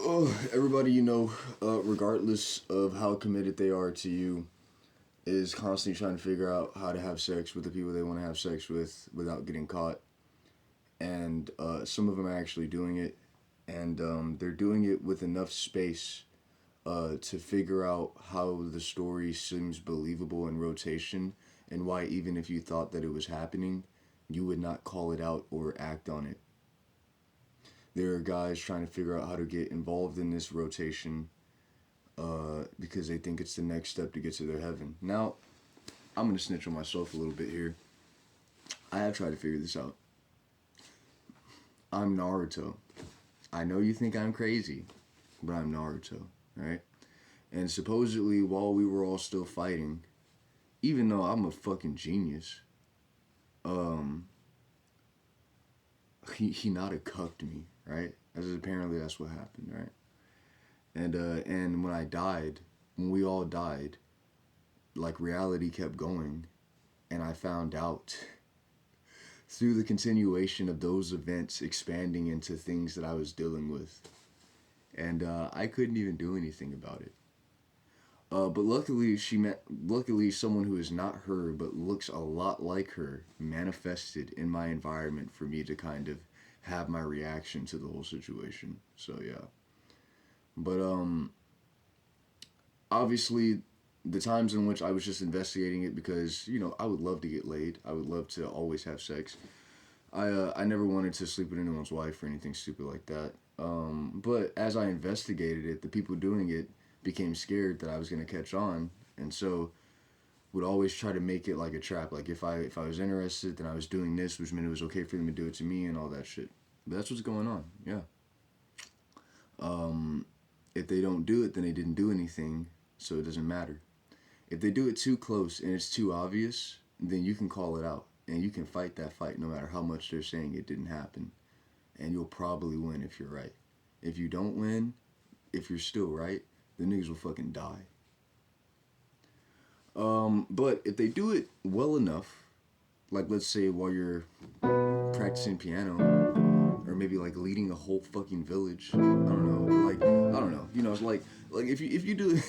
Everybody you know, regardless of how committed they are to you, is constantly trying to figure out how to have sex with the people they want to have sex with without getting caught. And some of them are actually doing it, and they're doing it with enough space to figure out how the story seems believable in rotation, and why even if you thought that it was happening, you would not call it out or act on it. There are guys trying to figure out how to get involved in this rotation because they think it's the next step to get to their heaven. Now, I'm going to snitch on myself a little bit here. I have tried to figure this out. I'm Naruto. I know you think I'm crazy, but I'm Naruto, right? And supposedly, while we were all still fighting, even though I'm a fucking genius, Hinata cucked me, right? As apparently that's what happened, right? And when I died, when we all died, like reality kept going, and I found out through the continuation of those events expanding into things that I was dealing with, and I couldn't even do anything about it. But luckily someone who is not her but looks a lot like her manifested in my environment for me to kind of have my reaction to the whole situation. So yeah. But obviously the times in which I was just investigating it because, I would love to get laid. I would love to always have sex. I never wanted to sleep with anyone's wife or anything stupid like that. But as I investigated it, the people doing it became scared that I was gonna catch on, and so would always try to make it like a trap. Like if I was interested, then I was doing this, which meant it was okay for them to do it to me and all that shit. But that's what's going on. Yeah. If they don't do it, then they didn't do anything, so it doesn't matter. If they do it too close and it's too obvious, then you can call it out and you can fight that fight no matter how much they're saying it didn't happen. And you'll probably win if you're right. If you don't win, if you're still right, the niggas will fucking die. But if they do it well enough, like let's say while you're practicing piano, or maybe like leading a whole fucking village, I don't know, like I don't know, it's like if you do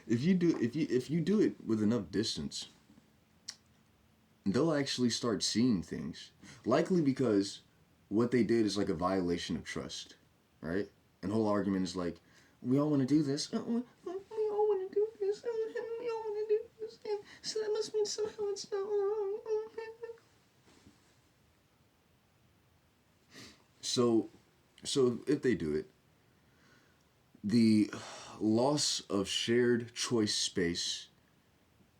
if you do it with enough distance, they'll actually start seeing things. Likely because what they did is like a violation of trust, right? And the whole argument is like, we all want to do this. We all want to do this. We all want to do this. So that must mean somehow it's not wrong. So, so if they do it, the loss of shared choice space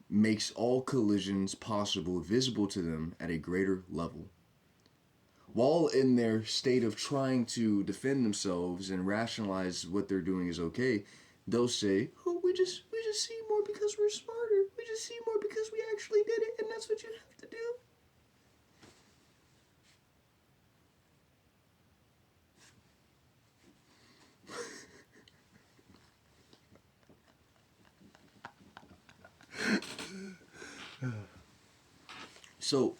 makes all collisions possible visible to them at a greater level. While in their state of trying to defend themselves and rationalize what they're doing is okay, they'll say, "Oh, we just see more because we're smarter. We just see more because we actually did it, and that's what you have to do." So,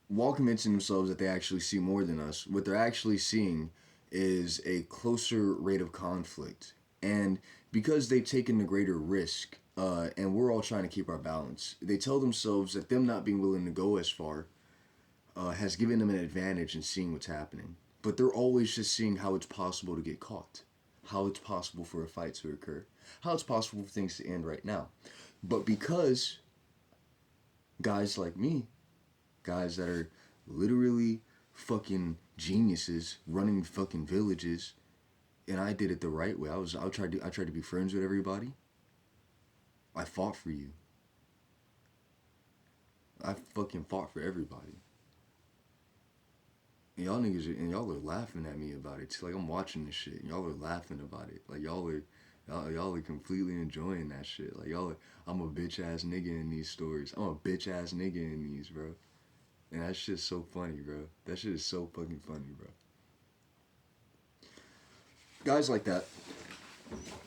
while convincing themselves that they actually see more than us, what they're actually seeing is a closer rate of conflict. And because they've taken the greater risk, and we're all trying to keep our balance, they tell themselves that them not being willing to go as far has given them an advantage in seeing what's happening. But they're always just seeing how it's possible to get caught, how it's possible for a fight to occur, how it's possible for things to end right now. But because guys like me, guys that are literally fucking geniuses running fucking villages, and I did it the right way. I tried to be friends with everybody. I fought for you. I fucking fought for everybody. And y'all are laughing at me about it. It's like I'm watching this shit. And y'all are laughing about it. Like y'all are completely enjoying that shit. Like I'm a bitch ass nigga in these stories. I'm a bitch ass nigga in these, bro. And that shit's so funny, bro. That shit is so fucking funny, bro. Guys like that,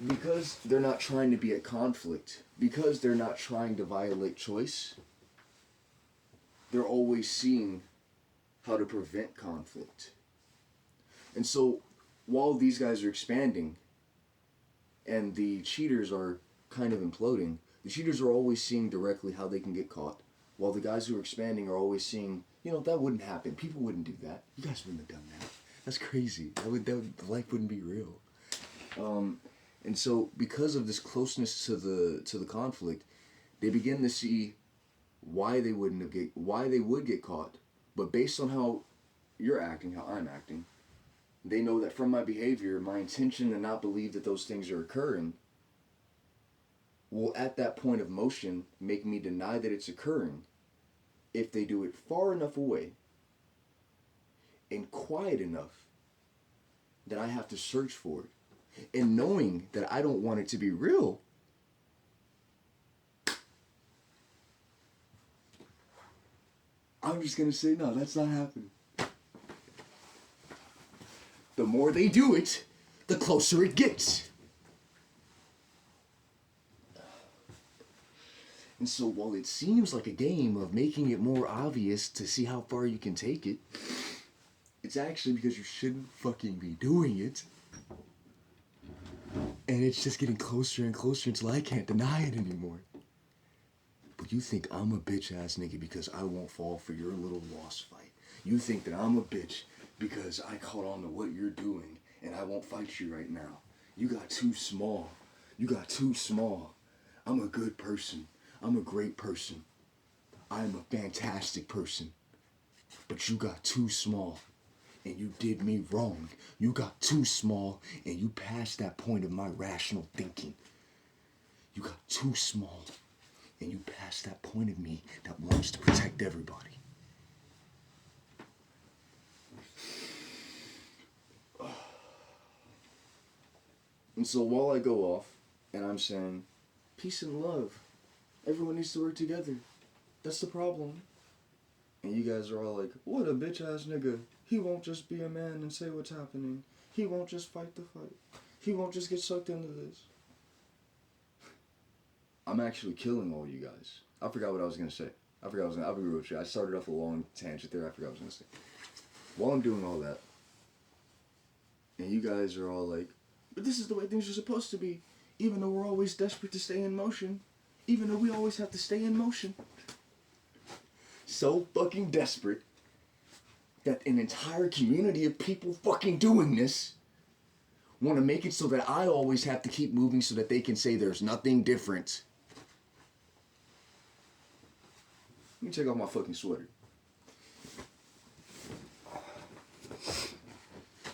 because they're not trying to be at conflict, because they're not trying to violate choice, they're always seeing how to prevent conflict. And so while these guys are expanding and the cheaters are kind of imploding, the cheaters are always seeing directly how they can get caught, while the guys who are expanding are always seeing, that wouldn't happen. People wouldn't do that. You guys wouldn't have done that. That's crazy. Life wouldn't be real. And so because of this closeness to the conflict, they begin to see why they would get caught, but based on how you're acting, how I'm acting, they know that from my behavior, my intention to not believe that those things are occurring will, at that point of motion, make me deny that it's occurring if they do it far enough away and quiet enough that I have to search for it. And knowing that I don't want it to be real, I'm just going to say, no, that's not happening. The more they do it, the closer it gets. And so while it seems like a game of making it more obvious to see how far you can take it, it's actually because you shouldn't fucking be doing it. And it's just getting closer and closer until I can't deny it anymore. But you think I'm a bitch ass nigga because I won't fall for your little lost fight. You think that I'm a bitch because I caught on to what you're doing and I won't fight you right now. You got too small. You got too small. I'm a good person. I'm a great person. I'm a fantastic person. But you got too small and you did me wrong. You got too small and you passed that point of my rational thinking. You got too small and you passed that point of me that wants to protect everybody. And so while I go off and I'm saying, peace and love, everyone needs to work together. That's the problem. And you guys are all like, what a bitch ass nigga. He won't just be a man and say what's happening. He won't just fight the fight. He won't just get sucked into this. I'm actually killing all you guys. I forgot what I was going to say. I'll be real with you. I started off a long tangent there. I forgot what I was going to say. While I'm doing all that, and you guys are all like, but this is the way things are supposed to be. Even though we're always desperate to stay in motion. Even though we always have to stay in motion. So fucking desperate that an entire community of people fucking doing this want to make it so that I always have to keep moving so that they can say there's nothing different. Let me take off my fucking sweater.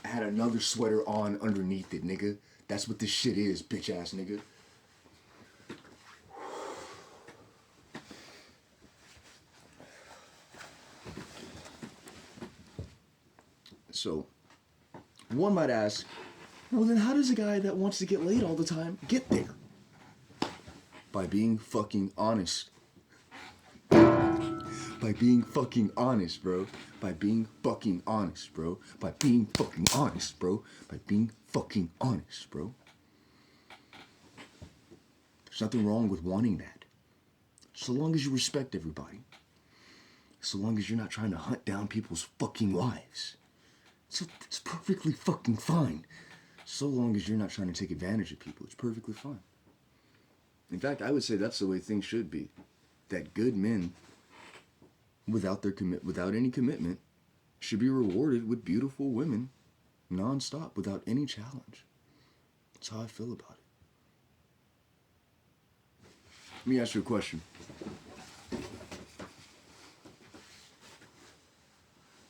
I had another sweater on underneath it, nigga. That's what this shit is, bitch ass nigga. So, one might ask, well then how does a guy that wants to get laid all the time get there? By being fucking honest. By being fucking honest, bro. By being fucking honest, bro. By being fucking honest, bro. By being fucking honest, bro. There's nothing wrong with wanting that. So long as you respect everybody. So long as you're not trying to hunt down people's fucking lives. So it's perfectly fucking fine. So long as you're not trying to take advantage of people, it's perfectly fine. In fact, I would say that's the way things should be. That good men, without any commitment, should be rewarded with beautiful women, non-stop, without any challenge. That's how I feel about it. Let me ask you a question.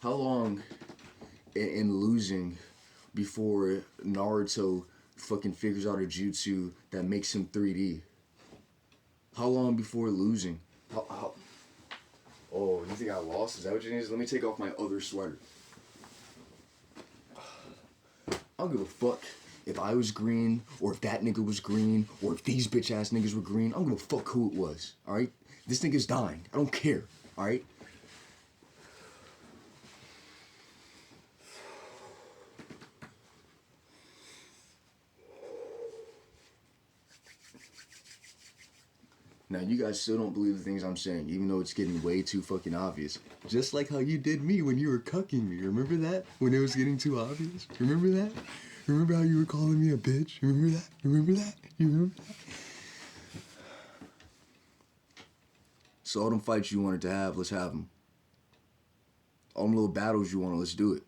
How long in losing before Naruto fucking figures out a jutsu that makes him 3D? How long before losing? Oh, you think I lost? Is that what you need? Let me take off my other sweater. I don't give a fuck if I was green, or if that nigga was green, or if these bitch ass niggas were green. I don't give a fuck who it was, alright? This nigga's dying. I don't care, alright? now you guys still don't believe the things I'm saying, even though it's getting way too fucking obvious. Just like how you did me when you were cucking me. Remember that? When it was getting too obvious? Remember that? Remember how you were calling me a bitch? Remember that? Remember that? You remember that? So all them fights you wanted to have, let's have them. All them little battles you wanted, let's do it.